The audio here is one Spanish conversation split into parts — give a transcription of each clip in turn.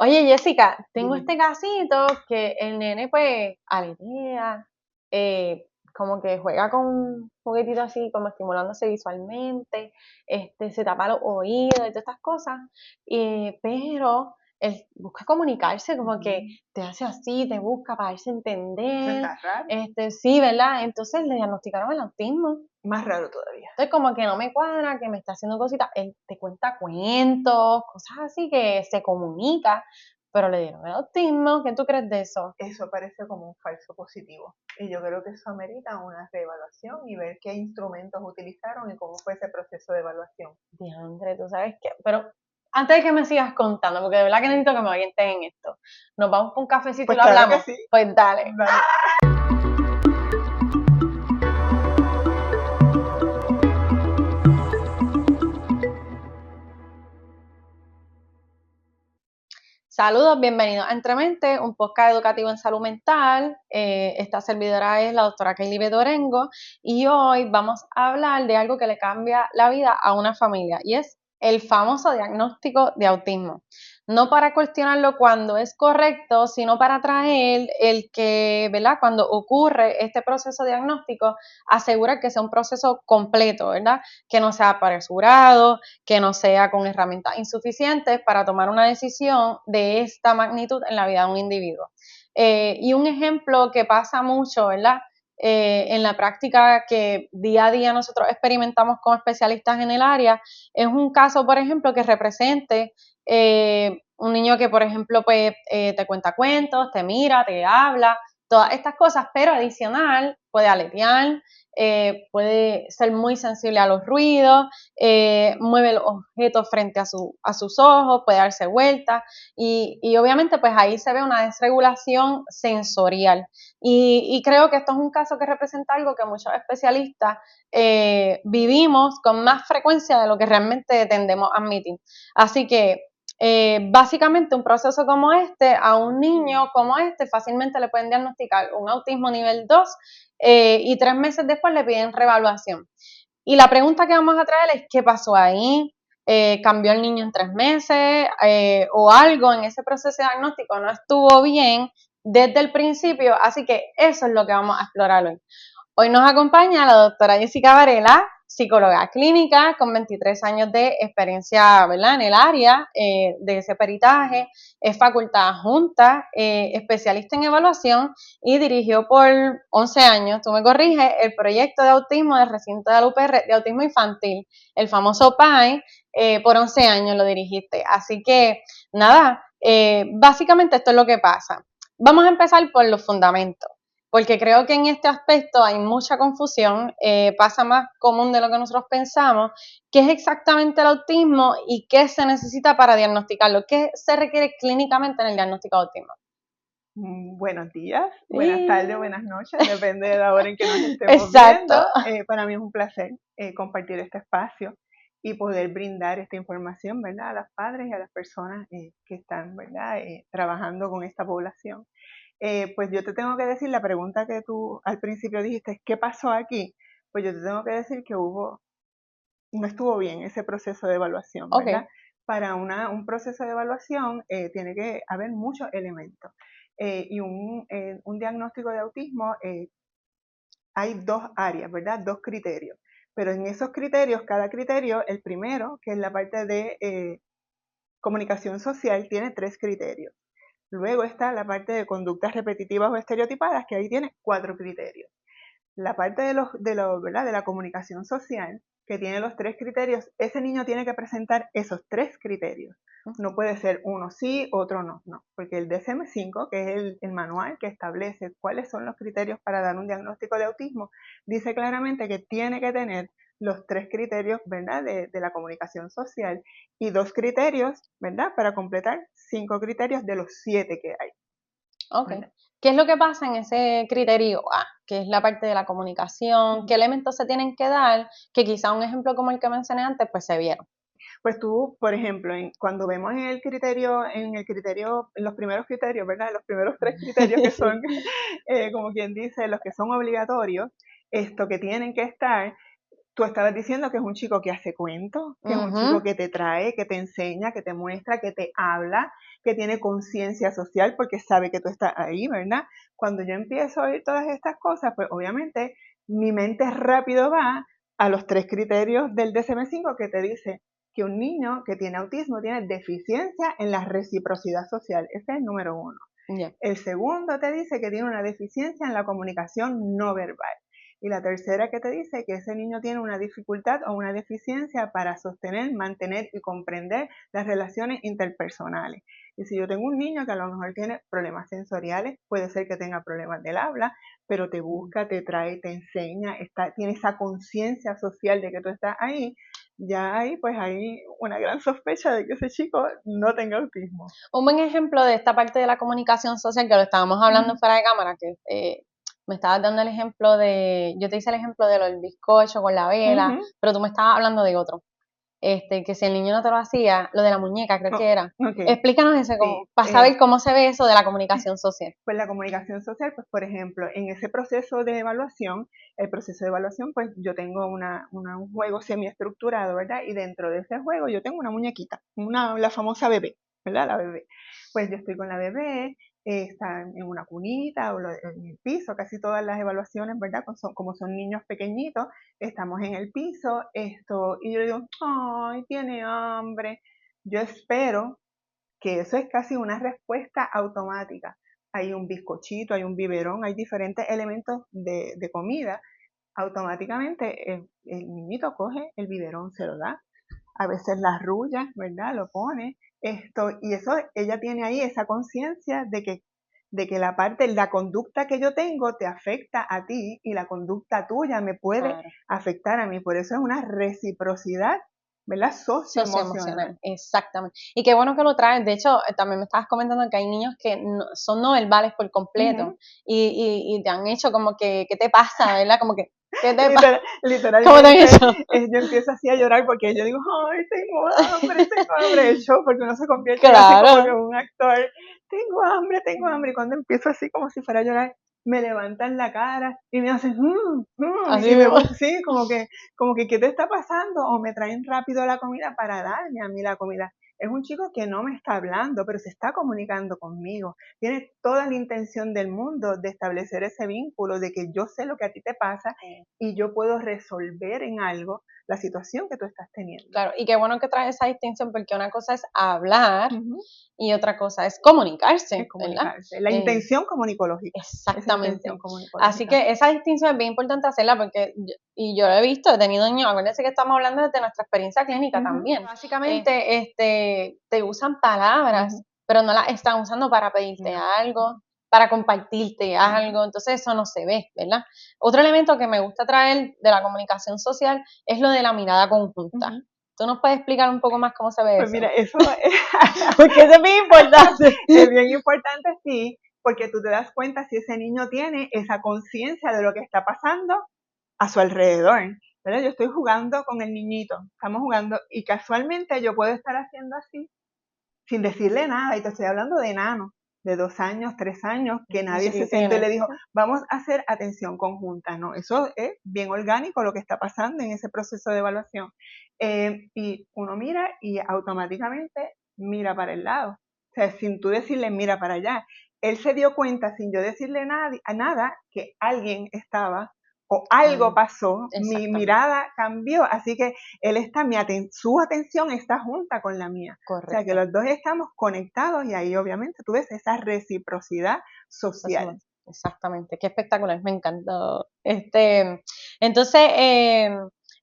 Oye, Jessica, tengo Dime. este casito que el nene pues aletea, como que juega con un juguetito así, como estimulándose visualmente, se tapa los oídos y todas estas cosas, pero él busca comunicarse, como que te hace así, te busca para darse a Eso entender, está raro. sí, ¿verdad? Entonces le diagnosticaron el autismo. Más raro todavía. Entonces, como que no me cuadra, que me está haciendo cositas. Él te cuenta cuentos, cosas así que se comunica, pero le dieron el autismo. ¿Qué tú crees de eso? Eso parece como un falso positivo. Y yo creo que eso amerita una reevaluación y ver qué instrumentos utilizaron y cómo fue ese proceso de evaluación. Diandre, tú sabes qué. Pero antes de que me sigas contando, porque de verdad que necesito que me orientes en esto. Nos vamos por un cafecito y Pues lo claro que hablamos. sí. Pues dale. Dale. Saludos, bienvenidos a Entremente, un podcast educativo en salud mental. Esta servidora es la doctora Kaylee Bedorengo y hoy vamos a hablar de algo que le cambia la vida a una familia y es el famoso diagnóstico de autismo. No para cuestionarlo cuando es correcto, sino para traer el que, ¿verdad? Cuando ocurre este proceso diagnóstico, asegurar que sea un proceso completo, ¿verdad? Que no sea apresurado, que no sea con herramientas insuficientes para tomar una decisión de esta magnitud en la vida de un individuo. Y un ejemplo que pasa mucho, ¿verdad? En la práctica que día a día nosotros experimentamos con especialistas en el área, es un caso, por ejemplo, que represente un niño que, por ejemplo, pues te cuenta cuentos, te mira, te habla, todas estas cosas, pero adicional puede aletear, puede ser muy sensible a los ruidos, mueve los objetos frente a sus ojos, puede darse vueltas y obviamente pues ahí se ve una desregulación sensorial y creo que esto es un caso que representa algo que muchos especialistas vivimos con más frecuencia de lo que realmente tendemos a admitir. Así que básicamente un proceso como este, a un niño como este fácilmente le pueden diagnosticar un autismo nivel 2 y 3 meses después le piden reevaluación. Y la pregunta que vamos a traer es ¿qué pasó ahí? ¿Cambió el niño en 3 meses? ¿O algo en ese proceso diagnóstico no estuvo bien desde el principio? Así que eso es lo que vamos a explorar hoy. Hoy nos acompaña la doctora Jessica Varela, psicóloga clínica con 23 años de experiencia, ¿verdad? En el área de ese peritaje, es facultad adjunta, especialista en evaluación y dirigió por 11 años, tú me corriges, el proyecto de autismo del recinto de la UPR de autismo infantil, el famoso PAI, por 11 años lo dirigiste. Así que, nada, básicamente esto es lo que pasa. Vamos a empezar por los fundamentos porque creo que en este aspecto hay mucha confusión, pasa más común de lo que nosotros pensamos, qué es exactamente el autismo y qué se necesita para diagnosticarlo, qué se requiere clínicamente en el diagnóstico de autismo. Buenos días, buenas tardes, buenas noches, depende de la hora en que nos estemos Exacto. viendo. Para mí es un placer compartir este espacio y poder brindar esta información, ¿verdad? A los padres y a las personas que están, ¿verdad? Trabajando con esta población. Pues yo te tengo que decir, la pregunta que tú al principio dijiste, ¿qué pasó aquí? Pues yo te tengo que decir que no estuvo bien ese proceso de evaluación, ¿verdad? Ok. Para un proceso de evaluación tiene que haber muchos elementos. Y un diagnóstico de autismo, hay dos áreas, ¿verdad? Dos criterios. Pero en esos criterios, cada criterio, el primero, que es la parte de comunicación social, tiene 3 criterios. Luego está la parte de conductas repetitivas o estereotipadas, que ahí tiene 4 criterios. La parte ¿verdad? De la comunicación social, que tiene los 3 criterios, ese niño tiene que presentar esos 3 criterios. No puede ser uno sí, otro no, no, porque el DSM-5, que es el manual que establece cuáles son los criterios para dar un diagnóstico de autismo, dice claramente que tiene que tener los 3 criterios, ¿verdad? De la comunicación social y 2 criterios, ¿verdad? Para completar 5 criterios de los 7 que hay. Ok. ¿Verdad? ¿Qué es lo que pasa en ese criterio A? Que es la parte de la comunicación, ¿qué elementos se tienen que dar? Que quizá un ejemplo como el que mencioné antes, pues se vieron. Pues tú, por ejemplo, cuando vemos en los primeros criterios, ¿verdad? Los primeros 3 criterios que son, como quien dice, los que son obligatorios, esto que tienen que estar, tú estabas diciendo que es un chico que hace cuentos, que es un chico que te trae, que te enseña, que te muestra, que te habla, que tiene conciencia social porque sabe que tú estás ahí, ¿verdad? Cuando yo empiezo a oír todas estas cosas, pues obviamente mi mente rápido va a los 3 criterios del DSM-5 que te dice que un niño que tiene autismo tiene deficiencia en la reciprocidad social. Ese es el número 1. Yeah. El segundo te dice que tiene una deficiencia en la comunicación no verbal. Y la tercera que te dice que ese niño tiene una dificultad o una deficiencia para sostener, mantener y comprender las relaciones interpersonales. Y si yo tengo un niño que a lo mejor tiene problemas sensoriales, puede ser que tenga problemas del habla, pero te busca, te trae, te enseña, tiene esa conciencia social de que tú estás ahí, ya ahí pues hay una gran sospecha de que ese chico no tenga autismo. Un buen ejemplo de esta parte de la comunicación social, que lo estábamos hablando fuera de cámara, que me estabas dando el ejemplo yo te hice el ejemplo de lo del bizcocho con la vela, pero tú me estabas hablando de otro. Que si el niño no te lo hacía, lo de la muñeca creo que era. Okay. Explícanos ese, para saber cómo se ve eso de la comunicación social. Pues la comunicación social, pues por ejemplo, en ese proceso de evaluación, pues yo tengo un juego semiestructurado, ¿verdad? Y dentro de ese juego yo tengo una muñequita, la famosa bebé, ¿verdad? La bebé. Pues yo estoy con la bebé, está en una cunita o en el piso, casi todas las evaluaciones, ¿verdad? Como son niños pequeñitos, estamos en el piso, y yo digo, ay, tiene hambre. Yo espero que eso es casi una respuesta automática. Hay un bizcochito, hay un biberón, hay diferentes elementos de comida. Automáticamente el niñito coge el biberón, se lo da. A veces la arrulla, ¿verdad? Lo pone. Y eso, ella tiene ahí esa conciencia de que la conducta que yo tengo te afecta a ti y la conducta tuya me puede afectar a mí. Por eso es una reciprocidad, ¿verdad? Socioemocional. Exactamente. Y qué bueno que lo traes. De hecho, también me estabas comentando que hay niños que son no verbales por completo y te han hecho como que, ¿qué te pasa? ¿Verdad? Como que, ¿qué te pasa? Literalmente, ¿Cómo te han hecho? Yo empiezo así a llorar porque yo digo, ay, tengo hambre, de show, porque uno se convierte Claro. así como que un actor, tengo hambre, y cuando empiezo así como si fuera a llorar, me levantan la cara y me hacen, Así y me mismo. sí, como que, ¿qué te está pasando? O me traen rápido la comida para darme a mí la comida. Es un chico que no me está hablando, pero se está comunicando conmigo. Tiene toda la intención del mundo de establecer ese vínculo, de que yo sé lo que a ti te pasa y yo puedo resolver en algo la situación que tú estás teniendo. Claro, y qué bueno que traes esa distinción, porque una cosa es hablar y otra cosa es comunicarse, ¿verdad? La intención comunicológica. Exactamente. Así que esa distinción es bien importante hacerla porque, yo lo he visto, he tenido niños, acuérdense que estamos hablando desde nuestra experiencia clínica también. Básicamente, te usan palabras, pero no las están usando para pedirte algo, para compartirte algo, entonces eso no se ve, ¿verdad? Otro elemento que me gusta traer de la comunicación social es lo de la mirada conjunta. ¿Tú nos puedes explicar un poco más cómo se ve eso? Pues mira, eso es porque eso es bien importante. Es bien importante, sí, porque tú te das cuenta si ese niño tiene esa conciencia de lo que está pasando a su alrededor. ¿Verdad? Yo estoy jugando con el niñito, estamos jugando y casualmente yo puedo estar haciendo así sin decirle nada, y te estoy hablando de enano, de 2 años, 3 años, que nadie se sentó y le dijo, vamos a hacer atención conjunta, ¿no? Eso es bien orgánico lo que está pasando en ese proceso de evaluación. Y uno mira y automáticamente mira para el lado, o sea, sin tú decirle mira para allá. Él se dio cuenta, sin yo decirle nada, que alguien estaba o algo pasó, mi mirada cambió, así que su atención está junta con la mía. Correcto. O sea que los dos estamos conectados y ahí obviamente tú ves esa reciprocidad social. Exactamente, qué espectacular, me encantó. Entonces,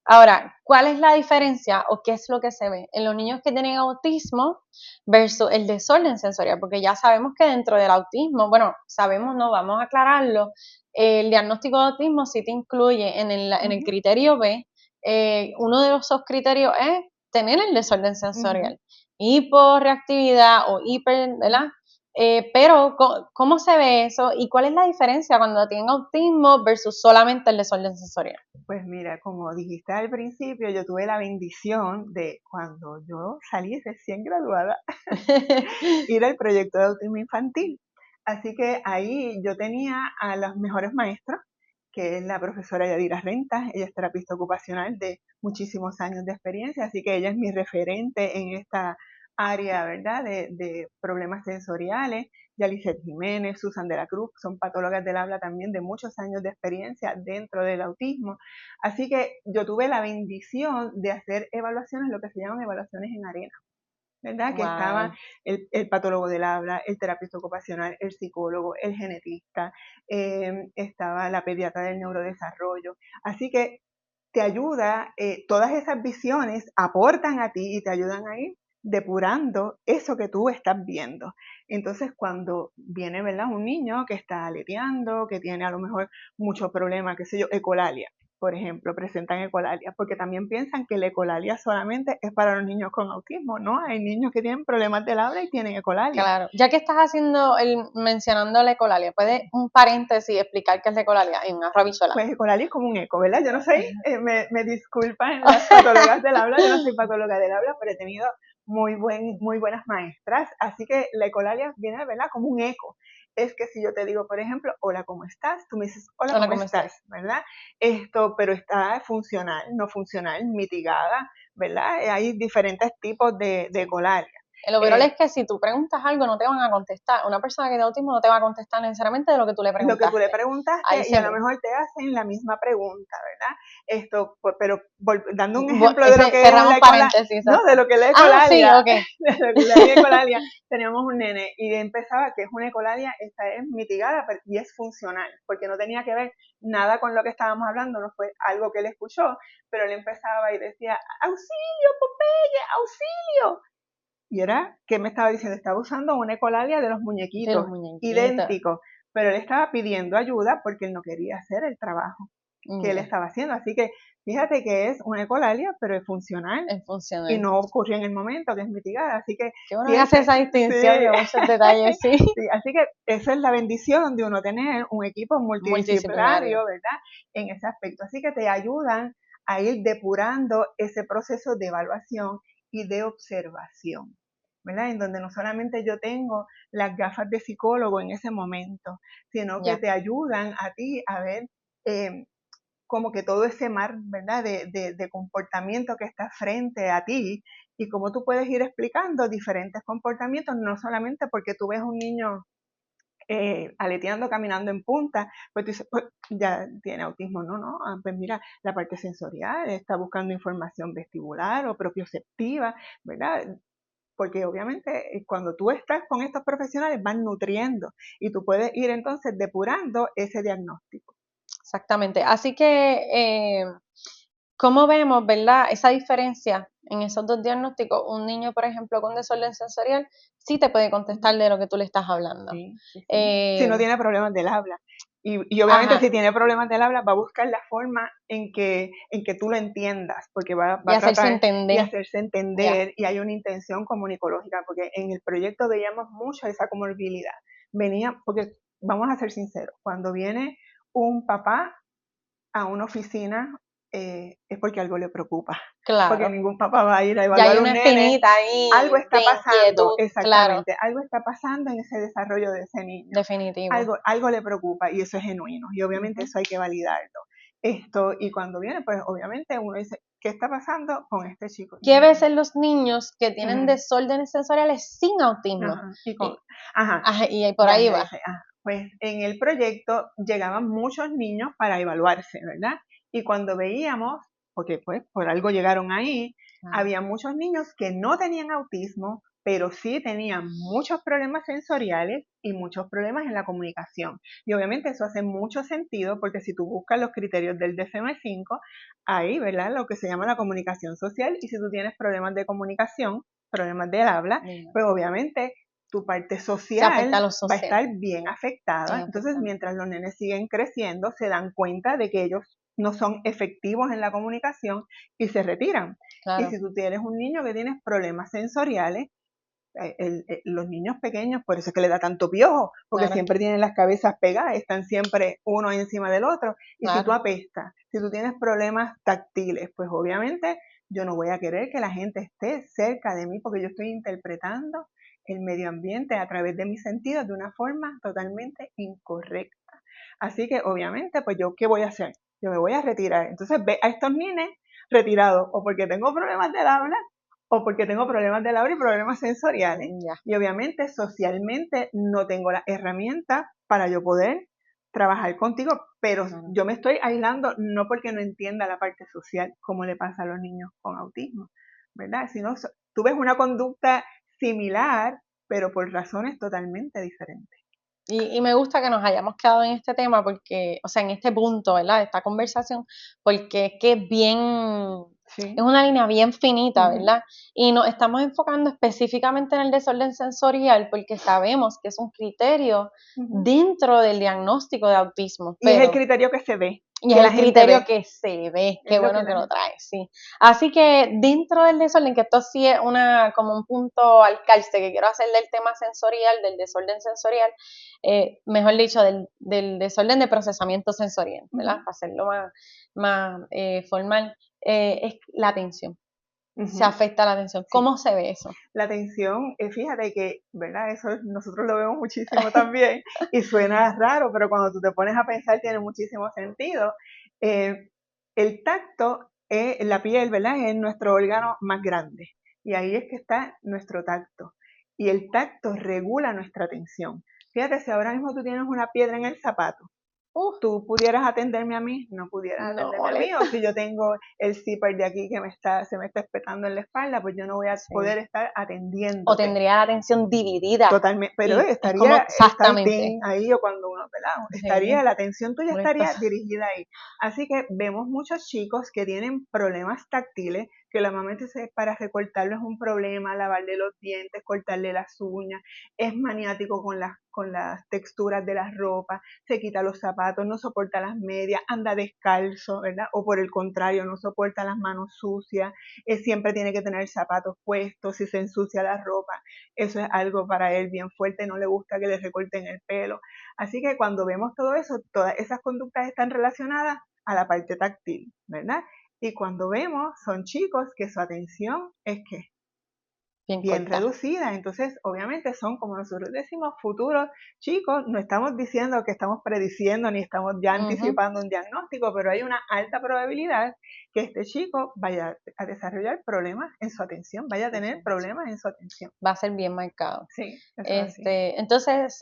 ahora, ¿cuál es la diferencia o qué es lo que se ve en los niños que tienen autismo versus el desorden sensorial? Porque ya sabemos que dentro del autismo, bueno, sabemos, no, vamos a aclararlo, el diagnóstico de autismo sí te incluye en el criterio B, uno de esos criterios es tener el desorden sensorial, hiporreactividad o hiper, ¿verdad? Pero, ¿cómo se ve eso? ¿Y cuál es la diferencia cuando tienen autismo versus solamente el desorden sensorial? Pues mira, como dijiste al principio, yo tuve la bendición de, cuando yo salí recién graduada, ir al proyecto de autismo infantil. Así que ahí yo tenía a los mejores maestros, que es la profesora Yadira Rentas. Ella es terapista ocupacional de muchísimos años de experiencia, así que ella es mi referente en esta área, ¿verdad?, de problemas sensoriales. Yalicet Jiménez, Susan de la Cruz, son patólogas del habla también de muchos años de experiencia dentro del autismo. Así que yo tuve la bendición de hacer evaluaciones, lo que se llaman evaluaciones en arena, ¿verdad? Que estaba Wow. el patólogo del habla, el terapeuta ocupacional, el psicólogo, el genetista, estaba la pediatra del neurodesarrollo. Así que te ayuda, todas esas visiones aportan a ti y te ayudan a ir depurando eso que tú estás viendo. Entonces, cuando viene, ¿verdad?, un niño que está aleteando, que tiene a lo mejor muchos problemas, qué sé yo, ecolalia, por ejemplo, presentan ecolalia, porque también piensan que la ecolalia solamente es para los niños con autismo, ¿no? Hay niños que tienen problemas del habla y tienen ecolalia. Claro, ya que estás mencionando la ecolalia, ¿puedes un paréntesis explicar qué es la ecolalia en una rabichuela? Pues ecolalia es como un eco, ¿verdad? Yo no soy, me disculpan las patólogas del habla, yo no soy patóloga del habla, pero he tenido muy buenas maestras, así que la ecolalia viene, ¿verdad?, como un eco. Es que si yo te digo, por ejemplo, hola, ¿cómo estás? Tú me dices, hola, Hola, ¿cómo ¿cómo estás? estás? ¿Verdad? Esto, pero está funcional, no funcional, mitigada, ¿verdad? Hay diferentes tipos de ecolalia. Lo peor es que si tú preguntas algo no te van a contestar. Una persona que tiene autismo no te va a contestar necesariamente de lo que tú le Lo que tú le preguntaste. Ahí preguntaste y se a lo ve. mejor te hacen la misma pregunta, ¿verdad? Esto, pues, pero dando un ejemplo de lo que es Cerramos la ecolalia, paréntesis, no, exacto. de lo que es la Ah, sí, ecolalia, ok. de lo que es la ecolalia, teníamos un nene y empezaba que es una ecolalia, esta es mitigada y es funcional, porque no tenía que ver nada con lo que estábamos hablando, no fue algo que él escuchó, pero él empezaba y decía, auxilio, Popeye, auxilio. Y era, ¿qué me estaba diciendo? Estaba usando una ecolalia de los De los muñequitos, muñequitos. idéntico, pero él estaba pidiendo ayuda porque él no quería hacer el trabajo que él Ya, estaba haciendo. Así que fíjate que es una ecolalia, pero es funcional es y funcional. no ocurrió en el momento, que es mitigada. Así que Qué bueno que hace fíjense, esa distinción sí, de muchos detalles, sí. sí, así que esa es la bendición de uno tener un equipo Multidisciplinario. multidisciplinario, ¿verdad? En ese aspecto. Así que te ayudan a ir depurando ese proceso de evaluación y de observación, ¿verdad? En donde no solamente yo tengo las gafas de psicólogo en ese momento, sino que Ya. te ayudan a ti a ver como que todo ese mar, ¿verdad?, de comportamiento que está frente a ti y cómo tú puedes ir explicando diferentes comportamientos, no solamente porque tú ves un niño aleteando, caminando en punta, pues tú dices, pues ya tiene autismo, no, pues mira, la parte sensorial, está buscando información vestibular o propioceptiva, ¿verdad? Porque obviamente cuando tú estás con estos profesionales van nutriendo y tú puedes ir entonces depurando ese diagnóstico. Exactamente. Así que, ¿cómo vemos, verdad, esa diferencia en esos dos diagnósticos? Un niño, por ejemplo, con desorden sensorial, sí te puede contestar de lo que tú le estás hablando. Sí, sí, sí. Si Eh, no tiene problemas del habla. Y obviamente ajá, si tiene problemas del habla va a buscar la forma en que tú lo entiendas, porque va y a hacerse tratar y entender, hacerse ya, entender y hay una intención comunicológica, porque en el proyecto veíamos mucho esa comorbilidad. Venía, porque vamos a ser sinceros, cuando viene un papá a una oficina es porque algo le preocupa, porque claro. ningún papá va a ir a Ya hay evaluar un una nene. espinita ahí Algo de está pasando, inquietud, claro, exactamente, algo está pasando en ese desarrollo de ese niño. definitivo. Algo le preocupa y eso es genuino y obviamente Ujú. eso hay que validarlo. Y cuando viene, pues obviamente uno dice, ¿qué está pasando con este chico? ¿Qué veces los niños que tienen Ujú. desórdenes sensoriales sin autismo? Ajá. Y, Ajá, ajá, y por ya ahí me va. dice, pues en el proyecto llegaban muchos niños para evaluarse, ¿verdad? Y cuando veíamos, porque pues por algo llegaron ahí, Claro, había muchos niños que no tenían autismo, pero sí tenían muchos problemas sensoriales y muchos problemas en la comunicación. Y obviamente eso hace mucho sentido porque si tú buscas los criterios del DSM-5, ahí, ¿verdad? Lo que se llama la comunicación social y si tú tienes problemas de comunicación, problemas del habla, dime. pues obviamente tu parte Se afecta a social lo va a social, estar bien afectada. bien Entonces, afectado. mientras los nenes siguen creciendo, se dan cuenta de que ellos no son efectivos en la comunicación y se retiran. Y Claro, si tú tienes un niño que tiene problemas sensoriales, los niños pequeños, por eso es que le da tanto piojo, porque claro, siempre tienen las cabezas pegadas, están siempre uno encima del otro. Y si tú claro. apestas, si tú tienes problemas táctiles, pues obviamente yo no voy a querer que la gente esté cerca de mí porque yo estoy interpretando el medio ambiente a través de mis sentidos de una forma totalmente incorrecta. Así que obviamente, pues yo, ¿qué voy a hacer? Yo me voy a retirar. Entonces ve a estos nenes retirados o porque tengo problemas del habla o porque tengo problemas del habla y problemas sensoriales. Ya. Y obviamente socialmente no tengo la herramienta para yo poder trabajar contigo, pero yo me estoy aislando no porque no entienda la parte social, como le pasa a los niños con autismo, ¿verdad? Sino tú ves una conducta similar, pero por razones totalmente diferentes. Y me gusta que nos hayamos quedado en este tema porque, o sea, en este punto, ¿verdad? De esta conversación, porque es que es bien, Sí. es una línea bien finita, ¿verdad? Y nos estamos enfocando específicamente en el desorden sensorial porque sabemos que es un criterio dentro del diagnóstico de autismo. Y es el criterio que se ve. Y es el criterio que se ve, qué bueno que lo traes, sí. Así que dentro del desorden, que esto sí es como un punto al calce que quiero hacer del tema sensorial, del desorden sensorial, mejor dicho, del desorden de procesamiento sensorial, ¿verdad? Para hacerlo más formal, es la atención. Se afecta la atención. ¿Cómo se ve eso? La atención, fíjate que, ¿verdad? Eso nosotros lo vemos muchísimo también y suena raro, pero cuando tú te pones a pensar tiene muchísimo sentido. El tacto, la piel, ¿verdad? Es nuestro órgano más grande y ahí es que está nuestro tacto. Y el tacto regula nuestra atención. Fíjate, si ahora mismo tú tienes una piedra en el zapato, tú pudieras atenderme a mí, no pudieras atenderme a mí, o si yo tengo el zipper de aquí que se me está espetando en la espalda, pues yo no voy a poder estar atendiendo. O tendría la atención dividida. Totalmente, pero estaría como exactamente ahí o cuando uno, ¿verdad? Estaría, la atención tuya estaría dirigida ahí. Así que vemos muchos chicos que tienen problemas táctiles, que la mamá entonces para recortarlo es un problema, lavarle los dientes, cortarle las uñas, es maniático con las texturas de las ropas, se quita los zapatos, no soporta las medias, anda descalzo, ¿verdad? O por el contrario, no soporta las manos sucias, siempre tiene que tener zapatos puestos, si se ensucia la ropa, eso es algo para él bien fuerte, no le gusta que le recorten el pelo. Así que cuando vemos todo eso, todas esas conductas están relacionadas a la parte táctil, ¿verdad? Y cuando vemos, son chicos que su atención es que bien reducida, entonces obviamente son, como nosotros decimos, futuros chicos, no estamos diciendo que estamos prediciendo ni estamos ya anticipando un diagnóstico, pero hay una alta probabilidad que este chico vaya a desarrollar problemas en su atención, vaya a tener problemas en su atención. Va a ser bien marcado. Sí, eso es así. Entonces,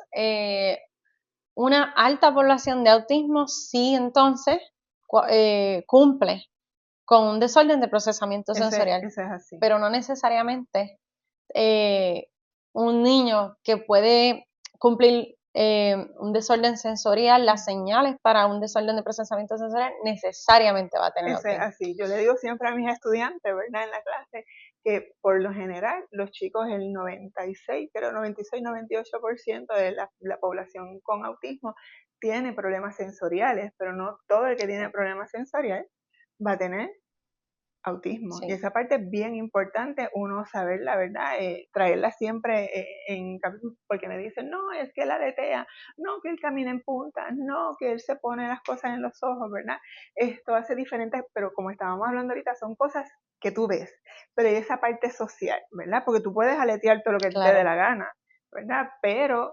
una alta población de autismo sí entonces cumple con un desorden de procesamiento sensorial, eso es así. pero no necesariamente un niño que puede cumplir un desorden sensorial, las señales para un desorden de procesamiento sensorial necesariamente va a tener autismo. Eso es así. Yo le digo siempre a mis estudiantes, ¿verdad? En la clase, que por lo general los chicos, el 96, creo 96-98% de la población con autismo tiene problemas sensoriales, pero no todo el que tiene problemas sensoriales va a tener autismo. Sí. Y esa parte es bien importante, uno saberla, ¿verdad? Traerla siempre en capítulo, porque me dicen, no, es que él aletea, no, que él camina en punta, no, que él se pone las cosas en los ojos, ¿verdad? Esto hace diferentes, pero como estábamos hablando ahorita, son cosas que tú ves, pero hay esa parte social, ¿verdad? Porque tú puedes aletear todo lo que te dé la gana, ¿verdad? Pero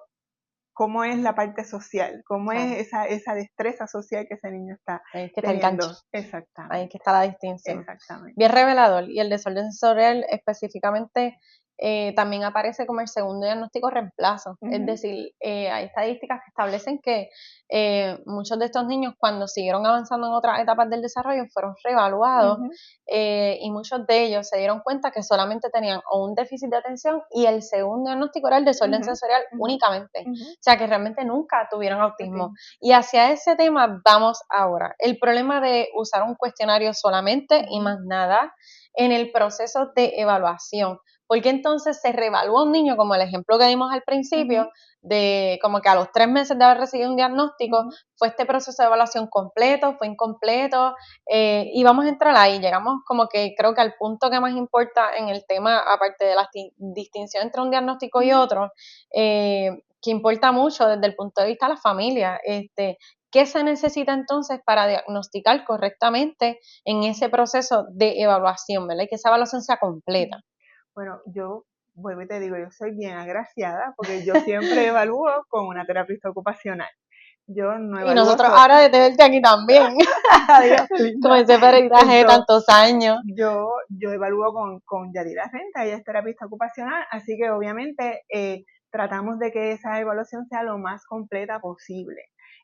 cómo es la parte social, cómo es esa destreza social que ese niño está teniendo. Exactamente. Ahí que está la distinción. Exactamente. Bien revelador. Y el desorden sensorial específicamente también aparece como el segundo diagnóstico reemplazo. Es decir, hay estadísticas que establecen que muchos de estos niños cuando siguieron avanzando en otras etapas del desarrollo fueron reevaluados y muchos de ellos se dieron cuenta que solamente tenían o un déficit de atención y el segundo diagnóstico era el desorden sensorial únicamente. O sea que realmente nunca tuvieron autismo. Y hacia ese tema vamos ahora. El problema de usar un cuestionario solamente y más nada en el proceso de evaluación. Porque entonces se reevalúa un niño, como el ejemplo que dimos al principio, de como que a los 3 meses de haber recibido un diagnóstico, fue este proceso de evaluación completo, fue incompleto, y vamos a entrar ahí, llegamos como que creo que al punto que más importa en el tema, aparte de la distinción entre un diagnóstico y otro, que importa mucho desde el punto de vista de la familia, ¿qué se necesita entonces para diagnosticar correctamente en ese proceso de evaluación, ¿verdad? Y que esa evaluación sea completa. Bueno, yo vuelvo y te digo, yo soy bien agraciada porque yo siempre evalúo con una terapista ocupacional. yo no Y evalúo nosotros ahora de tenerte aquí también. Adiós. Con ese peregrinaje de tantos años. Yo evalúo con Yadira Renta, ella es terapista ocupacional, así que obviamente tratamos de que esa evaluación sea lo más completa posible.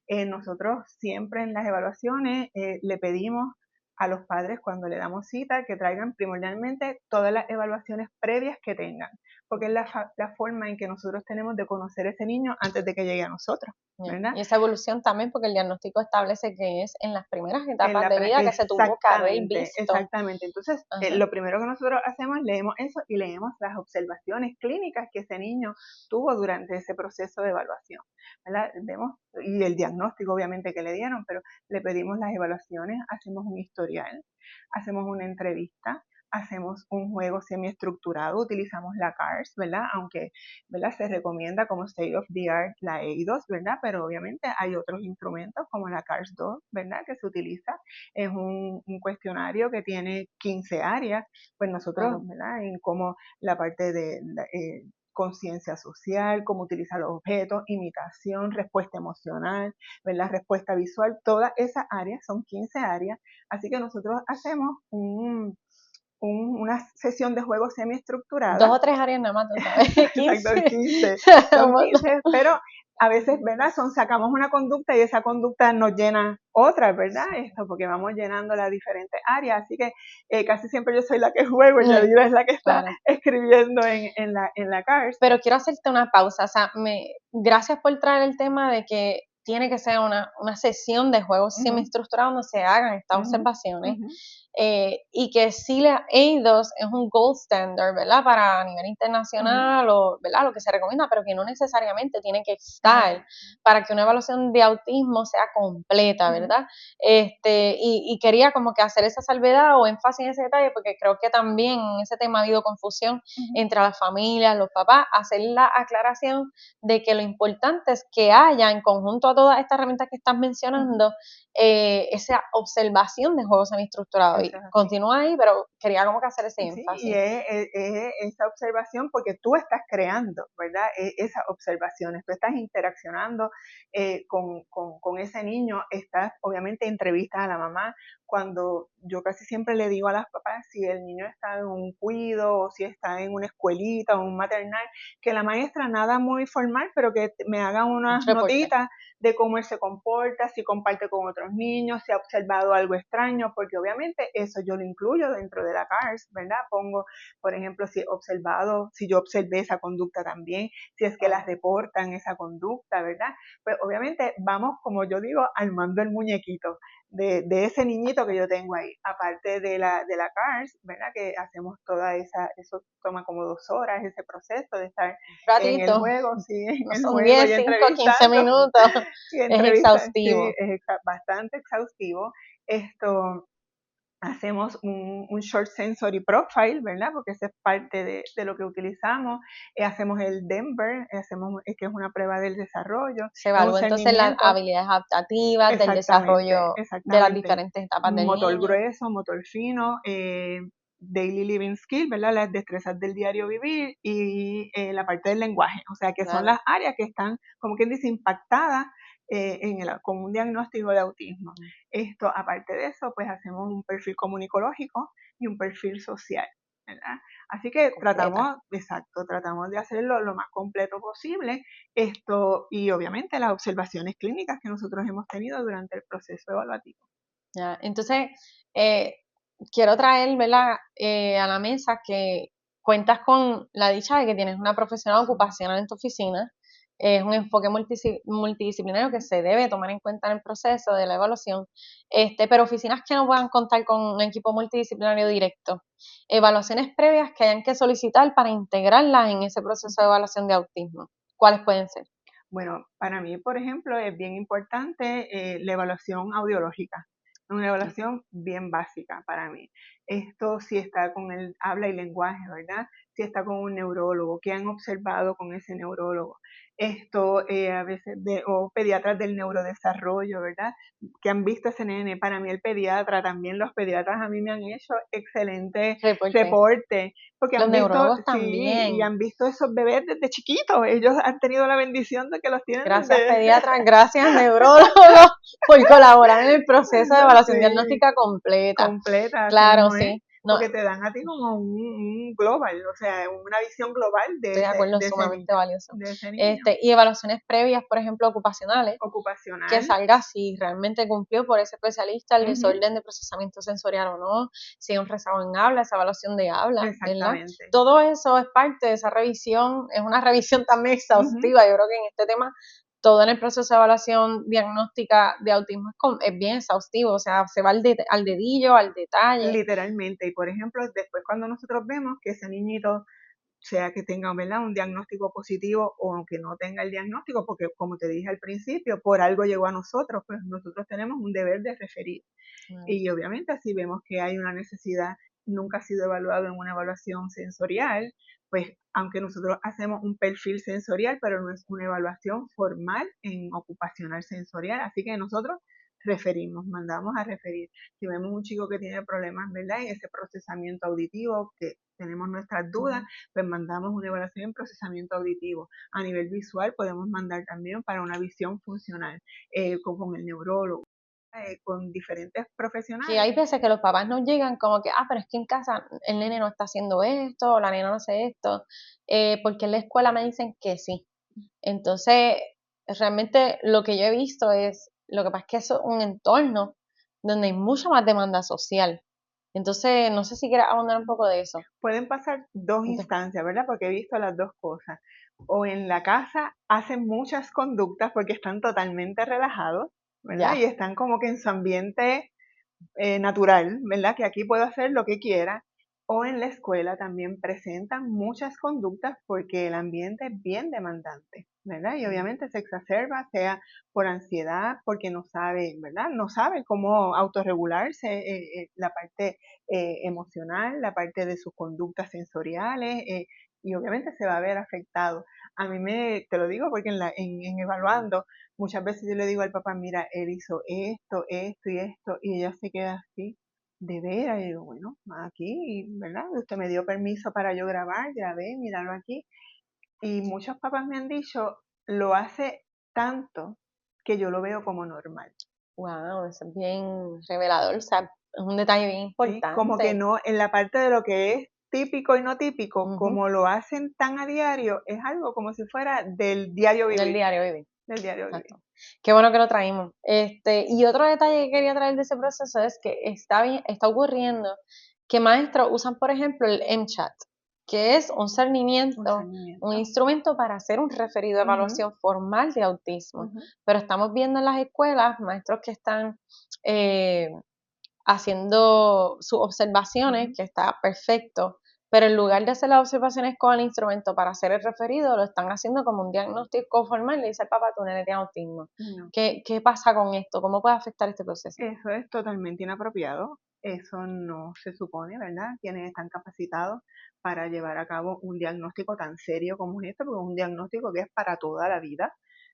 Nosotros siempre en las evaluaciones le pedimos a los padres cuando le damos cita que traigan primordialmente todas las evaluaciones previas que tengan, porque es la forma en que nosotros tenemos de conocer a ese niño antes de que llegue a nosotros, ¿verdad? Y esa evolución también, porque el diagnóstico establece que es en las primeras etapas de vida que se tuvo que haber visto. Exactamente. Entonces, lo primero que nosotros hacemos, leemos eso y leemos las observaciones clínicas que ese niño tuvo durante ese proceso de evaluación, ¿verdad? Vemos, y el diagnóstico obviamente que le dieron, pero le pedimos las evaluaciones, hacemos un historial, hacemos una entrevista, hacemos un juego semiestructurado, utilizamos la CARS, ¿verdad? Aunque, ¿verdad? Se recomienda como state of the art la EI2, ¿verdad? Pero obviamente hay otros instrumentos como la CARS 2, ¿verdad? Que se utiliza. Es un cuestionario que tiene 15 áreas, pues nosotros, ¿verdad? En como la parte de conciencia social, cómo utiliza los objetos, imitación, respuesta emocional, ¿verdad? Respuesta visual, todas esas áreas, son 15 áreas, así que nosotros hacemos una sesión de juego semiestructurada. 2 o 3 áreas nada más, ¿tú sabes? 15. Exacto, 15. Son 15, pero a veces, ¿verdad? Sacamos una conducta y esa conducta nos llena otra, ¿verdad? Porque vamos llenando las diferentes áreas, así que casi siempre yo soy la que juego y Yadira es la que está escribiendo en la CARS. Pero quiero hacerte una pausa, o sea, gracias por traer el tema de que tiene que ser una sesión de juegos semiestructurada donde se hagan estas observaciones, y que sí la A2 es un gold standard, ¿verdad? Para a nivel internacional, o, ¿verdad? Lo que se recomienda, pero que no necesariamente tiene que estar para que una evaluación de autismo sea completa, ¿verdad? Y quería como que hacer esa salvedad o énfasis en ese detalle, porque creo que también en ese tema ha habido confusión entre las familias, los papás, hacer la aclaración de que lo importante es que haya en conjunto a todas estas herramientas que estás mencionando, esa observación de juegos semiestructurados. Y continúa ahí, pero quería como que hacer ese énfasis. Sí, y es esa observación porque tú estás creando, ¿verdad? Esas observaciones, tú estás interaccionando con ese niño, estás, obviamente, entrevistas a la mamá. Cuando yo casi siempre le digo a las papás, si el niño está en un cuido o si está en una escuelita o un maternal, que la maestra nada muy formal, pero que me haga unas notitas de cómo él se comporta, si comparte con otros niños, si ha observado algo extraño, porque obviamente eso yo lo incluyo dentro de la CARS, ¿verdad? Pongo, por ejemplo, si yo observé esa conducta también, si es que las reportan esa conducta, ¿verdad? Pues obviamente vamos, como yo digo, armando el muñequito de ese niñito que yo tengo ahí, aparte de la CARS, ¿verdad? Que hacemos eso toma como 2 horas, ese proceso de estar en el juego, sí, en el juego 10, 5, 15 minutos, es exhaustivo. Sí, es bastante exhaustivo. Hacemos un short sensory profile, ¿verdad? Porque esa es parte de lo que utilizamos. Hacemos el Denver, que es una prueba del desarrollo. Se evalúa entonces las habilidades adaptativas del desarrollo de las diferentes etapas del motor niño. Grueso, motor fino, daily living skill, ¿verdad? Las destrezas del diario vivir y la parte del lenguaje. O sea, que son las áreas que están, como quien dice, impactadas con un diagnóstico de autismo. Aparte de eso, pues hacemos un perfil comunicológico y un perfil social, ¿verdad? Así que tratamos de hacerlo lo más completo posible, y obviamente las observaciones clínicas que nosotros hemos tenido durante el proceso evaluativo. Ya, entonces, quiero traer, ¿verdad? A la mesa que cuentas con la dicha de que tienes una profesional ocupacional en tu oficina. Es un enfoque multidisciplinario que se debe tomar en cuenta en el proceso de la evaluación, pero oficinas que no puedan contar con un equipo multidisciplinario directo, evaluaciones previas que hayan que solicitar para integrarlas en ese proceso de evaluación de autismo. ¿Cuáles pueden ser? Bueno, para mí, por ejemplo, es bien importante la evaluación audiológica, una evaluación bien básica para mí. Esto si está con el habla y lenguaje, ¿verdad? Si está con un neurólogo, ¿qué han observado con ese neurólogo? A veces o pediatras del neurodesarrollo, ¿verdad? Que han visto ese nene. Para mí el pediatra, también los pediatras a mí me han hecho excelente Reporte. reporte, porque Los han visto, neurólogos sí, y también. han visto esos bebés desde chiquitos. Ellos han tenido la bendición de que los tienen Gracias, desde... pediatras, gracias, neurólogos, por colaborar en el proceso de evaluación Sí, diagnóstica completa. completa, así Claro, mismo es, sí. No, porque te dan a ti como un global, o sea, una visión global estoy de acuerdo, es de ese niño, sumamente valioso. de ese niño Y evaluaciones previas, por ejemplo, ocupacionales, que ocupacional. salga si realmente cumplió por ese especialista el Ujú, desorden de procesamiento sensorial o no, si hay un rezago en habla, esa evaluación de habla, ¿verdad? exactamente. Todo eso es parte de esa revisión, es una revisión también Ujú, exhaustiva. Yo creo que en este tema todo en el proceso de evaluación diagnóstica de autismo es bien exhaustivo, o sea, se va al dedillo, al detalle. literalmente. Y por ejemplo, después cuando nosotros vemos que ese niñito, sea que tenga, ¿verdad?, un diagnóstico positivo o que no tenga el diagnóstico, porque como te dije al principio, por algo llegó a nosotros, pues nosotros tenemos un deber de referir. Y obviamente si vemos que hay una necesidad, nunca ha sido evaluado en una evaluación sensorial, pues aunque nosotros hacemos un perfil sensorial, pero no es una evaluación formal en ocupacional sensorial, así que nosotros referimos, mandamos a referir. Si vemos un chico que tiene problemas, ¿verdad?, en ese procesamiento auditivo, que tenemos nuestras dudas, pues mandamos una evaluación en procesamiento auditivo. A nivel visual podemos mandar también para una visión funcional, con el neurólogo, con diferentes Que profesionales. hay veces que los papás nos llegan como que, pero es que en casa el nene no está haciendo esto, o la nena no hace esto, porque en la escuela me dicen que sí. Entonces, realmente lo que yo he visto lo que pasa es que eso es un entorno donde hay mucha más demanda social. Entonces, no sé si quieres abundar un poco de eso. Pueden pasar dos Entonces, instancias, ¿verdad? Porque he visto las dos cosas. O en la casa hacen muchas conductas porque están totalmente relajados, ¿verdad? Y ya, están como que en su ambiente natural, ¿verdad? Que aquí puedo hacer lo que quiera. O en la escuela también presentan muchas conductas porque el ambiente es bien demandante, ¿verdad? Y obviamente se exacerba, sea por ansiedad, porque no sabe, ¿verdad? No sabe cómo autorregularse, la parte emocional, la parte de sus conductas sensoriales, y obviamente se va a ver afectado. A mí te lo digo porque en evaluando, muchas veces yo le digo al papá, mira, él hizo esto y esto, y ella se queda así, de veras, y digo, bueno, aquí, ¿verdad? Usted me dio permiso para yo grabar, grabé, míralo aquí. Y muchos papás me han dicho, lo hace tanto que yo lo veo como normal. wow, eso es bien revelador, o sea, es un detalle bien ¿Sí? Como que importante. no, en la parte de lo que es típico y no típico, Ujú, como lo hacen tan a diario, es algo como si fuera del diario del vivir, diario vivir. del diario vivir. Exacto. Qué bueno que lo traímos. Y otro detalle que quería traer de ese proceso es que está ocurriendo que maestros usan, por ejemplo, el MChat, que es un Un cernimiento, un seguimiento. instrumento para hacer un referido de Ujú, evaluación formal de autismo. ujú, Pero estamos viendo en las escuelas maestros que están eh, haciendo sus observaciones, ujú. que está perfecto, pero en lugar de hacer las observaciones con el instrumento para hacer el referido, lo están haciendo como un diagnóstico formal. Le dice al papá, tu nene tiene autismo. No. ¿Qué pasa con esto? ¿Cómo puede afectar este proceso? Eso es totalmente inapropiado. Eso no se supone, ¿verdad? Quienes están capacitados para llevar a cabo un diagnóstico tan serio como es este, porque es un diagnóstico que es para toda la vida,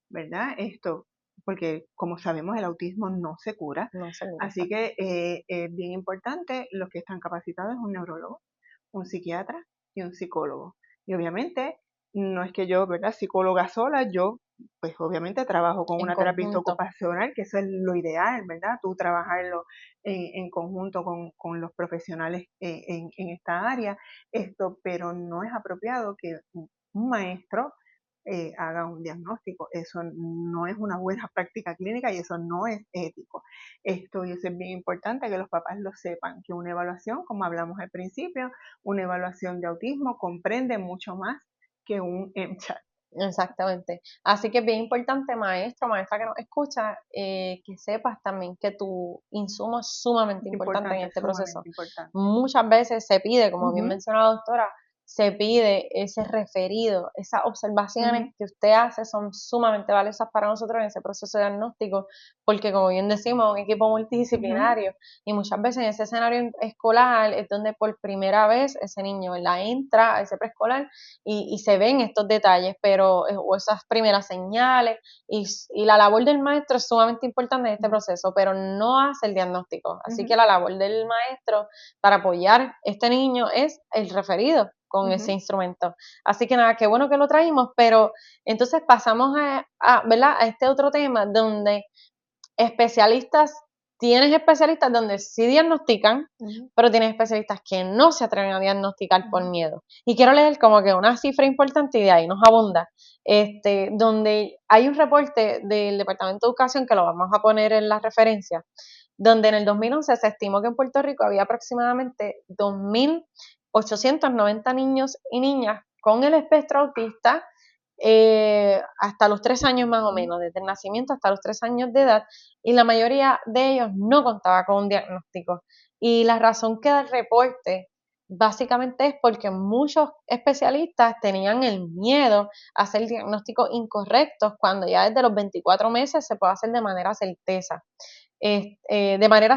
¿verdad? Esto, porque como sabemos, el autismo no se cura. No sé, Así exacto. que es bien importante, los que están capacitados es un neurólogo, un psiquiatra y un psicólogo. Y obviamente, no es que yo, ¿verdad? Psicóloga sola, yo pues obviamente trabajo con En una terapista conjunto. ocupacional, que eso es lo ideal, ¿verdad? Tú trabajarlo en conjunto con los profesionales en esta área, pero no es apropiado que un maestro haga un diagnóstico. Eso no es una buena práctica clínica y eso no es ético. Y eso es bien importante que los papás lo sepan, que una evaluación, como hablamos al principio, una evaluación de autismo comprende mucho más que un MCHAT. Exactamente. Así que es bien importante, maestro, maestra que nos escucha, que sepas también que tu insumo es sumamente Es importante en importante, este proceso. sumamente importante. Muchas veces se pide, como bien Ujú, mencionó la doctora, se pide ese referido. Esas observaciones que usted hace son sumamente valiosas para nosotros en ese proceso de diagnóstico, porque como bien decimos, un equipo multidisciplinario, y muchas veces en ese escenario escolar es donde por primera vez ese niño entra a ese preescolar y se ven estos detalles, pero o esas primeras señales, y la labor del maestro es sumamente importante en este proceso, pero no hace el diagnóstico. Así que la labor del maestro para apoyar a este niño es el referido con ese instrumento. Así que nada, qué bueno que lo traímos, pero entonces pasamos ¿verdad? A este otro tema donde tienes especialistas donde sí diagnostican, pero tienes especialistas que no se atreven a diagnosticar por miedo. Y quiero leer como que una cifra importante y de ahí nos abunda, donde hay un reporte del Departamento de Educación, que lo vamos a poner en la referencia, donde en el 2011 se estimó que en Puerto Rico había aproximadamente 2.890 niños y niñas con el espectro autista, hasta los 3 años más o menos, desde el nacimiento hasta los 3 años de edad, y la mayoría de ellos no contaba con un diagnóstico. Y la razón que da el reporte básicamente es porque muchos especialistas tenían el miedo a hacer diagnósticos incorrectos cuando ya desde los 24 meses se puede hacer de manera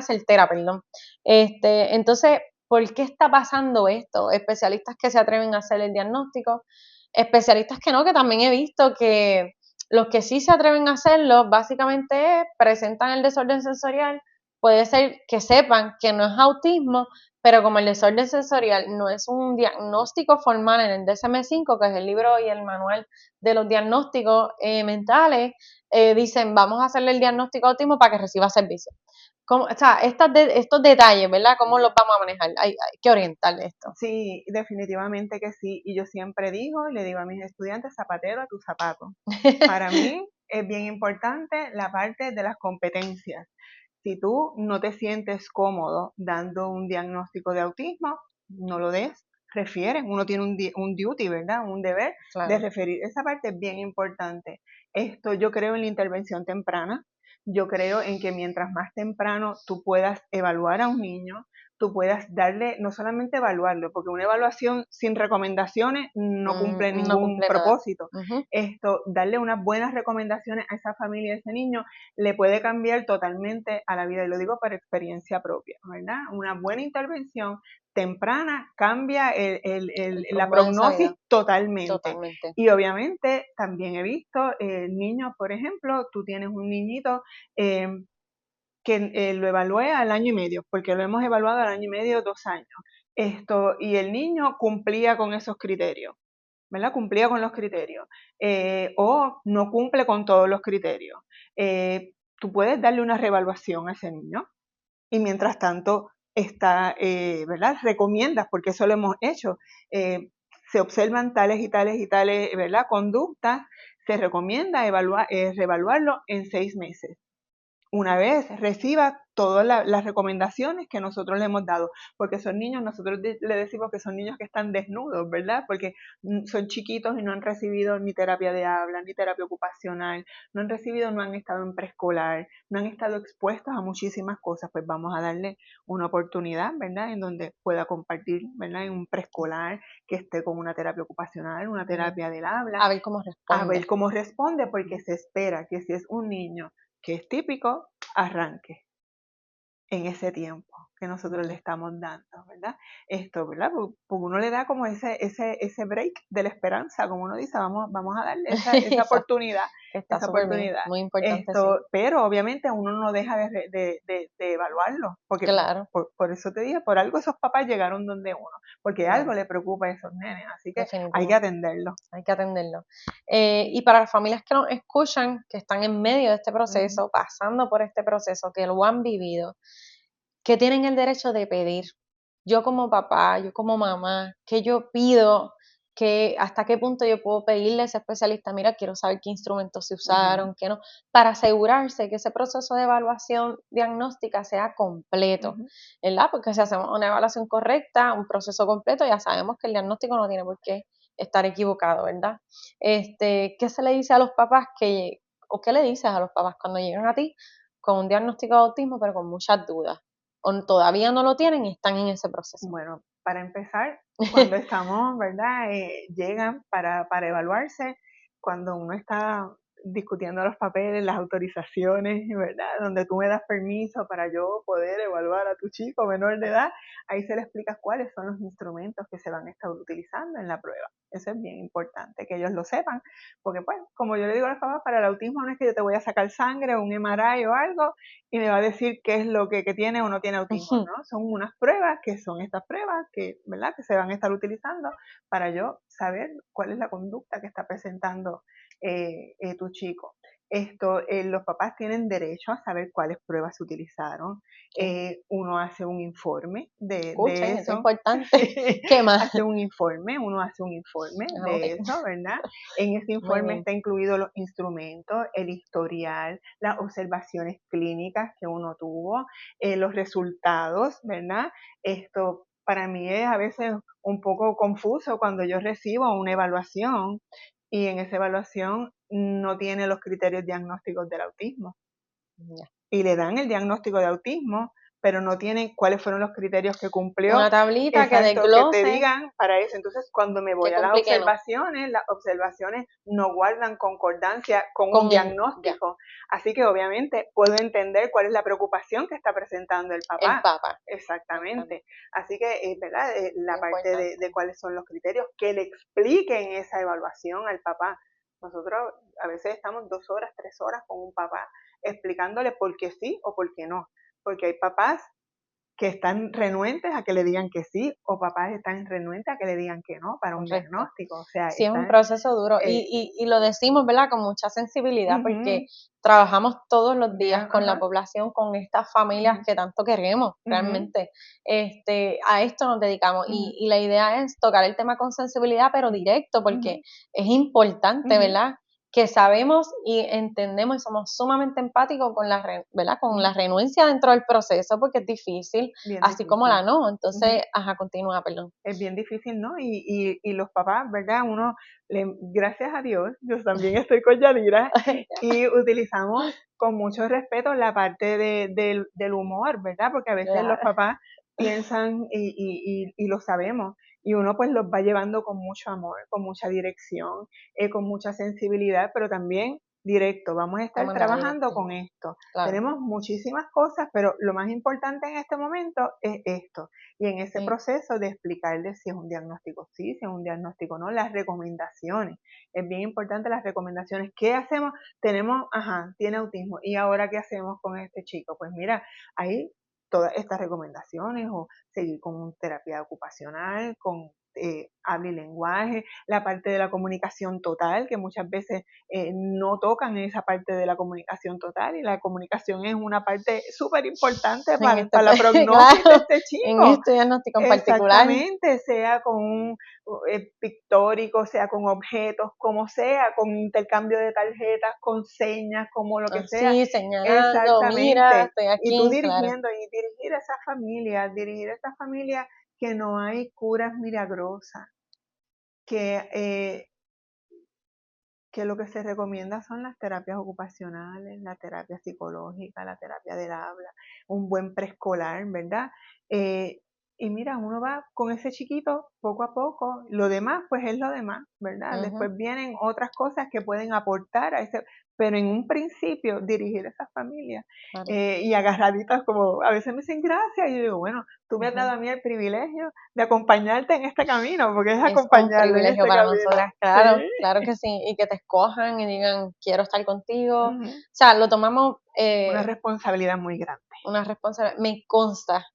certera, perdón. Entonces, ¿por qué está pasando esto? Especialistas que se atreven a hacer el diagnóstico, especialistas que no, que también he visto que los que sí se atreven a hacerlo, básicamente presentan el desorden sensorial. Puede ser que sepan que no es autismo, pero como el desorden sensorial no es un diagnóstico formal en el DSM-5, que es el libro y el manual de los diagnósticos mentales, dicen, vamos a hacerle el diagnóstico de autismo para que reciba servicio. O sea, estos detalles, ¿verdad? ¿Cómo los vamos a manejar? Hay que orientarle esto. Sí, definitivamente que sí. Y yo siempre digo, y le digo a mis estudiantes, zapatero a tu zapato. Para mí es bien importante la parte de las competencias. Si tú no te sientes cómodo dando un diagnóstico de autismo, no lo des, refieren. Uno tiene un duty, ¿verdad? Un deber de referir. Esa parte es bien importante. Yo creo en la intervención temprana. Yo creo en que mientras más temprano tú puedas evaluar a un niño, tú puedas darle, no solamente evaluarlo, porque una evaluación sin recomendaciones no cumple ningún propósito. Darle unas buenas recomendaciones a esa familia, a ese niño, le puede cambiar totalmente a la vida, y lo digo por experiencia propia, ¿verdad? Una buena intervención temprana cambia la prognosis totalmente. Y obviamente también he visto niños, por ejemplo, tú tienes un niñito que lo evalué al año y medio, porque lo hemos evaluado al año y medio, 2 años. Y el niño cumplía con esos criterios, ¿verdad? Cumplía con los criterios. O no cumple con todos los criterios. Tú puedes darle una reevaluación a ese niño y mientras tanto ¿verdad? Recomiendas, porque eso lo hemos hecho. Se observan tales y tales y tales, ¿verdad? Conductas, se recomienda reevaluarlo en 6 meses. Una vez reciba todas las recomendaciones que nosotros le hemos dado, porque son niños, nosotros le decimos que son niños que están desnudos, ¿verdad? Porque son chiquitos y no han recibido ni terapia de habla, ni terapia ocupacional, no han estado en preescolar, no han estado expuestos a muchísimas cosas. Pues vamos a darle una oportunidad, ¿verdad? En donde pueda compartir, ¿verdad? En un preescolar que esté con una terapia ocupacional, una terapia del habla. A ver cómo responde. A ver cómo responde, porque se espera que si es un niño que es típico, arranque en ese tiempo que nosotros le estamos dando, ¿verdad? ¿Verdad? Porque uno le da como ese break de la esperanza, como uno dice, vamos a darle esa oportunidad. Está súper bien, muy importante. Pero obviamente uno no deja de evaluarlo, porque claro. por eso te dije, por algo esos papás llegaron donde uno, porque algo le preocupa a esos nenes, así que hay que atenderlo. Hay que atenderlo. Y para las familias que nos escuchan, que están en medio de este proceso, pasando por este proceso, que lo han vivido, que tienen el derecho de pedir. Yo como papá, yo como mamá, ¿qué yo pido? ¿Hasta qué punto yo puedo pedirle a ese especialista, mira, quiero saber qué instrumentos se usaron, qué no, para asegurarse que ese proceso de evaluación diagnóstica sea completo, ¿verdad? Porque si hacemos una evaluación correcta, un proceso completo, ya sabemos que el diagnóstico no tiene por qué estar equivocado, ¿verdad? ¿Qué se le dice a los papás o qué le dices a los papás cuando llegan a ti con un diagnóstico de autismo, pero con muchas dudas? O todavía no lo tienen y están en ese proceso? Bueno, para empezar, cuando estamos, ¿verdad? Llegan para evaluarse, cuando uno está discutiendo los papeles, las autorizaciones, ¿verdad? Donde tú me das permiso para yo poder evaluar a tu chico menor de edad, ahí se le explica cuáles son los instrumentos que se van a estar utilizando en la prueba. Eso es bien importante, que ellos lo sepan, porque pues, como yo le digo a los papás, para el autismo no es que yo te voy a sacar sangre o un MRI o algo y me va a decir qué es lo que tiene o no tiene autismo, ¿no? Son unas pruebas que son estas pruebas que, ¿verdad? Que se van a estar utilizando para yo saber cuál es la conducta que está presentando tu chico. Los papás tienen derecho a saber cuáles pruebas se utilizaron. Uno hace un informe de Escuchen, eso. es importante. ¿Qué más? Uno hace un informe de Okay. eso, ¿verdad? En ese informe está incluido los instrumentos, el historial, las observaciones clínicas que uno tuvo, los resultados, ¿verdad? Esto para mí es a veces un poco confuso cuando yo recibo una evaluación y en esa evaluación no tiene los criterios diagnósticos del autismo. Ya. Y le dan el diagnóstico de autismo, pero no tienen cuáles fueron los criterios que cumplió. Una tablita Exacto, que desglose. que te digan para eso. Entonces, cuando me voy a las observaciones no guardan concordancia con un diagnóstico. Así que obviamente puedo entender cuál es la preocupación que está presentando el papá. El papá. Exactamente. Así que, ¿verdad? La parte de cuáles son los criterios, que le expliquen esa evaluación al papá. Nosotros a veces estamos 2 horas, 3 horas con un papá explicándole por qué sí o por qué no. Porque hay papás que están renuentes a que le digan que sí o papás están renuentes a que le digan que no para un diagnóstico. O sea, sí, es un proceso duro y lo decimos, ¿verdad? Con mucha sensibilidad porque trabajamos todos los días con la población, con estas familias que tanto queremos realmente. A esto nos dedicamos y la idea es tocar el tema con sensibilidad pero directo porque es importante, ¿verdad? Que sabemos y entendemos y somos sumamente empáticos con ¿verdad? Con la renuncia dentro del proceso porque es difícil, bien así difícil. Como la no. Entonces, continúa, perdón. Es bien difícil, ¿no? Y los papás, ¿verdad? Gracias a Dios, yo también estoy con Yadira y utilizamos con mucho respeto la parte del humor, ¿verdad? Porque a veces los papás piensan y lo sabemos y uno pues los va llevando con mucho amor, con mucha dirección, con mucha sensibilidad, pero también directo, vamos a estar trabajando con esto. Claro. Tenemos muchísimas cosas, pero lo más importante en este momento es esto. Y en ese proceso de explicarles si es un diagnóstico sí, si es un diagnóstico no, las recomendaciones. Es bien importante las recomendaciones. ¿Qué hacemos? Tiene autismo. ¿Y ahora qué hacemos con este chico? Pues mira, hay todas estas recomendaciones o seguir con terapia ocupacional, con habla y lenguaje, la parte de la comunicación total, que muchas veces no tocan esa parte de la comunicación total y la comunicación es una parte súper importante para la prognosis de este chico. En este diagnóstico en particular. Exactamente, sea con un pictórico, sea con objetos, como sea, con intercambio de tarjetas, con señas, como lo que sea. Sí, señalando, mira, estoy aquí. Y tú dirigiendo, y dirigir a esa familia que no hay curas milagrosas, que lo que se recomienda son las terapias ocupacionales, la terapia psicológica, la terapia del habla, un buen preescolar, ¿verdad? Y mira, uno va con ese chiquito poco a poco, lo demás pues es lo demás, ¿verdad? Después vienen otras cosas que pueden aportar a ese, pero en un principio dirigir a esas familias y agarraditas como a veces me dicen gracias y yo digo, bueno, tú me has dado a mí el privilegio de acompañarte en este camino, porque es acompañarlo. Es un privilegio para nosotras, claro, ¿sí? Claro que sí, y que te escojan y digan quiero estar contigo, o sea, lo tomamos una responsabilidad muy grande. Una responsabilidad, me consta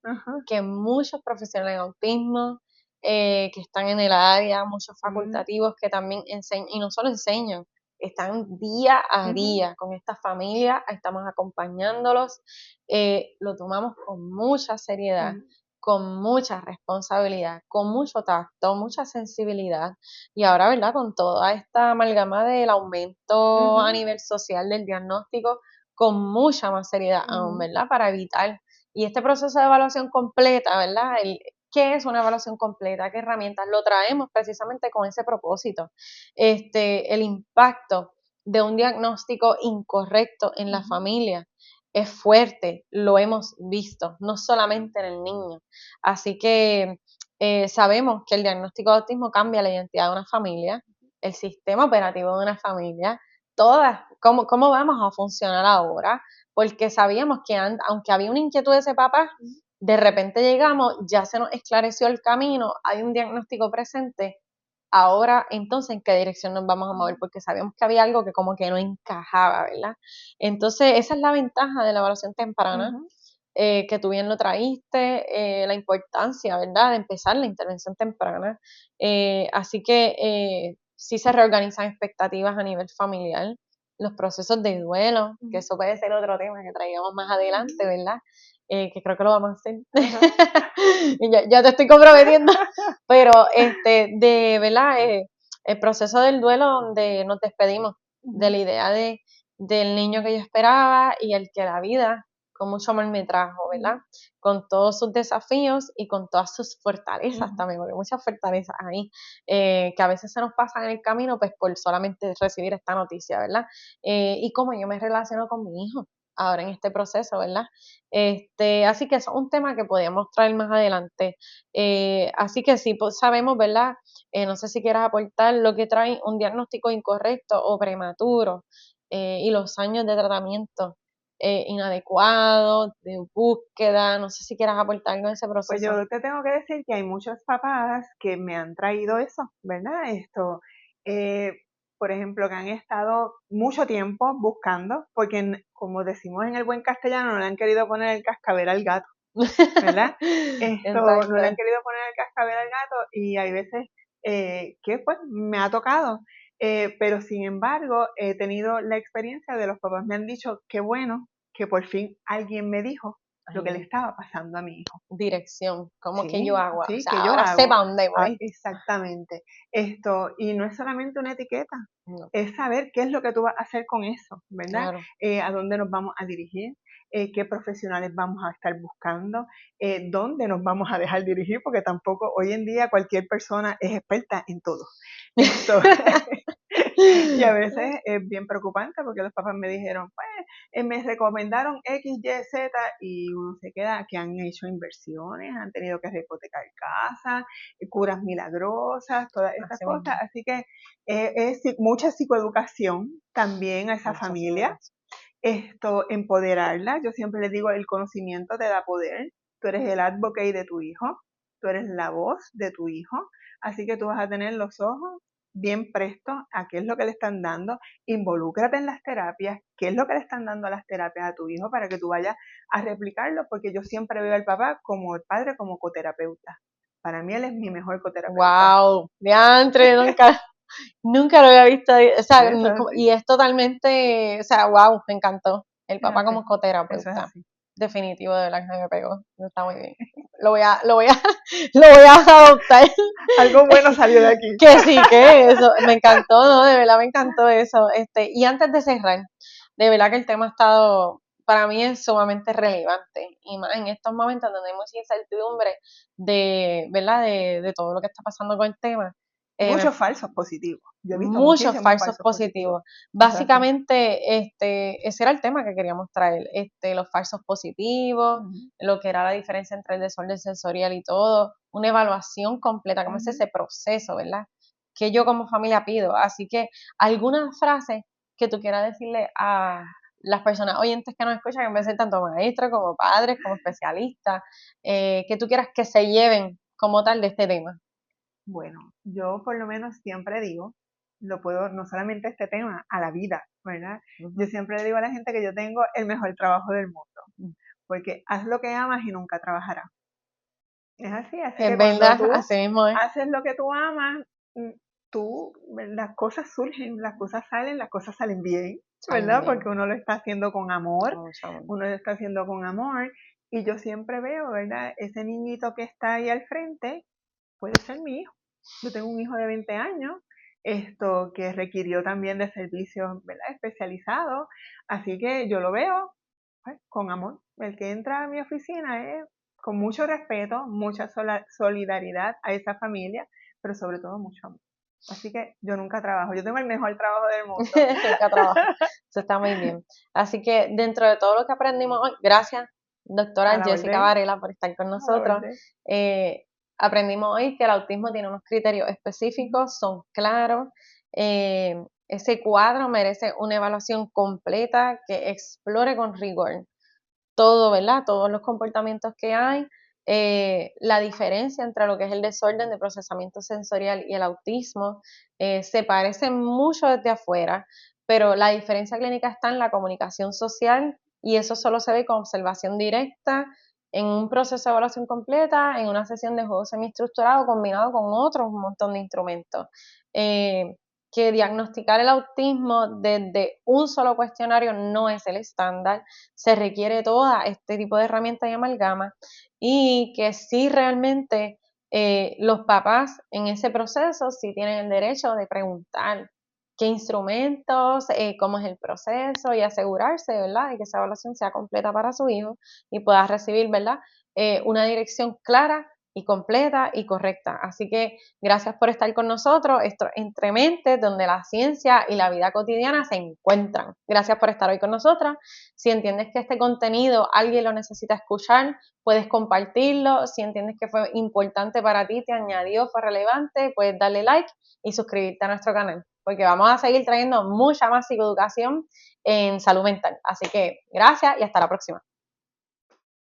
que muchos profesionales de autismo que están en el área, muchos facultativos que también enseñan, y no solo enseñan, están día a día con esta familia, estamos acompañándolos, lo tomamos con mucha seriedad, con mucha responsabilidad, con mucho tacto, mucha sensibilidad, y ahora, ¿verdad? Con toda esta amalgama del aumento a nivel social del diagnóstico, con mucha más seriedad aún, ¿verdad? Para evitar, y este proceso de evaluación completa, ¿verdad? ¿Qué es una evaluación completa? ¿Qué herramientas? Lo traemos precisamente con ese propósito. El impacto de un diagnóstico incorrecto en la familia es fuerte, lo hemos visto, no solamente en el niño. Así que Sabemos que el diagnóstico de autismo cambia la identidad de una familia, el sistema operativo de una familia, todas, cómo vamos a funcionar ahora, porque sabíamos que aunque había una inquietud de ese papá, de repente llegamos, ya se nos esclareció el camino, hay un diagnóstico presente, ahora entonces en qué dirección nos vamos a mover, porque sabíamos que había algo que como que no encajaba, ¿verdad? Entonces esa es la ventaja de la evaluación temprana, que tú bien lo traíste, la importancia, ¿verdad?, de empezar la intervención temprana. Así que sí se reorganizan expectativas a nivel familiar, los procesos de duelo, que eso puede ser otro tema que traigamos más adelante, ¿verdad? Que creo que lo vamos a hacer. Ya te estoy comprometiendo, pero ¿verdad? El proceso del duelo donde nos despedimos de la idea del niño que yo esperaba y el que la vida con mucho amor me trajo, ¿verdad? Con todos sus desafíos y con todas sus fortalezas también, porque hay muchas fortalezas ahí, que a veces se nos pasan en el camino, pues por solamente recibir esta noticia, ¿verdad? Y cómo yo me relaciono con mi hijo ahora en este proceso, ¿verdad? Así que eso es un tema que podríamos traer más adelante. Así que sí, pues sabemos, ¿verdad? No sé si quieras aportar lo que trae un diagnóstico incorrecto o prematuro, y los años de tratamiento inadecuados, de búsqueda, no sé si quieras aportar algo en ese Pues proceso. yo te tengo que decir que hay muchos papás que me han traído eso, ¿verdad? Eh, por ejemplo, que han estado mucho tiempo buscando, porque como decimos en el buen castellano, no le han querido poner el cascabel al gato, ¿verdad? No le han Exacto. querido poner el cascabel al gato y hay veces que pues me ha tocado, pero sin embargo he tenido la experiencia de los papás me han dicho, qué bueno que por fin alguien me dijo lo que le estaba pasando a mi hijo. Dirección, ¿cómo que yo Sí, hago? O sí, sea, que yo ahora hago. sepa dónde voy. Exactamente. Y no es solamente una etiqueta, No, es saber qué es lo que tú vas a hacer con eso, ¿verdad? claro. A dónde nos vamos a dirigir, qué profesionales vamos a estar buscando, dónde nos vamos a dejar dirigir, porque tampoco hoy en día cualquier persona es experta en todo. Esto, y a veces es bien preocupante porque los papás me dijeron, pues, me recomendaron X, Y, Z y uno se queda que han hecho inversiones, han tenido que hipotecar casa, curas milagrosas, todas estas Así cosas. mismo. Así que es mucha psicoeducación también a esa Muchas familia. gracias. Empoderarla. Yo siempre le digo, el conocimiento te da poder. Tú eres el advocate de tu hijo, tú eres la voz de tu hijo, así que tú vas a tener los ojos bien prestos a qué es lo que le están dando, involúcrate en las terapias, qué es lo que le están dando a las terapias a tu hijo para que tú vayas a replicarlo, porque yo siempre veo al papá como el padre, como coterapeuta. Para mí él es mi mejor coterapeuta. Wow, diantre, nunca lo había visto, o sea, Eso es así, y es totalmente, o sea, wow, me encantó. El es papá así, como eso es coterapeuta, así. definitivo, de verdad que me pegó, está muy bien. Lo voy a adoptar. Algo bueno salió de aquí. Que sí, que eso, me encantó, ¿no? De verdad me encantó eso. Y antes de cerrar, de verdad que el tema ha estado, para mí es sumamente relevante, y más en estos momentos donde hay mucha incertidumbre ¿verdad? De todo lo que está pasando con el tema. Y Me muchos falsos positivos. Yo he visto Muchos muchísimos falsos falsos positivos. positivos. Eso es así. Básicamente, ese era el tema que queríamos traer, los falsos positivos, Ujú, lo que era la diferencia entre el desorden sensorial y todo, una evaluación completa, cómo es ujú. ese proceso, ¿verdad? Que yo como familia pido. Así que, alguna frase que tú quieras decirle a las personas oyentes que nos escuchan, en vez de ser tanto maestros como padres, como especialistas, que tú quieras que se lleven como tal de este tema. Bueno, yo por lo menos siempre digo, lo puedo, no solamente a este tema, a la vida, ¿verdad? Yo Ujú. siempre le digo a la gente que yo tengo el mejor trabajo del mundo, porque haz lo que amas y nunca trabajarás. Es así Es que cuando verdad, tú así mismo es. haces lo que tú amas, las cosas surgen, las cosas salen bien, Salen ¿verdad? bien, Porque uno lo está haciendo con amor, con mucho amor. uno lo está haciendo con amor, y yo siempre veo, ¿verdad? Ese niñito que está ahí al frente puede ser mi hijo. Yo tengo un hijo de 20 años, que requirió también de servicios, ¿verdad? Especializados, así que yo lo veo pues, con amor. El que entra a mi oficina es con mucho respeto, mucha solidaridad a esa familia, pero sobre todo mucho amor. Así que yo nunca trabajo, yo tengo el mejor trabajo del mundo. Nunca trabajo. Eso está muy bien. Así que dentro de todo lo que aprendimos hoy, gracias, A doctora la Jessica orden, Varela, por estar con a la nosotros. orden. Eh, Aprendimos hoy que el autismo tiene unos criterios específicos, son claros. Ese cuadro merece una evaluación completa que explore con rigor todo, ¿verdad? Todos los comportamientos que hay, la diferencia entre lo que es el desorden de procesamiento sensorial y el autismo, se parecen mucho desde afuera, pero la diferencia clínica está en la comunicación social y eso solo se ve con observación directa en un proceso de evaluación completa, en una sesión de juego semiestructurado combinado con otros un montón de instrumentos. Que diagnosticar el autismo desde un solo cuestionario no es el estándar, se requiere toda este tipo de herramientas y amalgama, y que sí realmente los papás en ese proceso sí tienen el derecho de preguntar qué instrumentos, cómo es el proceso y asegurarse, ¿verdad?, de que esa evaluación sea completa para su hijo y pueda recibir, ¿verdad?, una dirección clara y completa y correcta. Así que gracias por estar con nosotros. Esto es Entre Mentes, donde la ciencia y la vida cotidiana se encuentran. Gracias por estar hoy con nosotros. Si entiendes que este contenido alguien lo necesita escuchar, puedes compartirlo. Si entiendes que fue importante para ti, te añadió, fue relevante, puedes darle like y suscribirte a nuestro canal, porque vamos a seguir trayendo mucha más psicoeducación en salud mental. Así que gracias y hasta la próxima.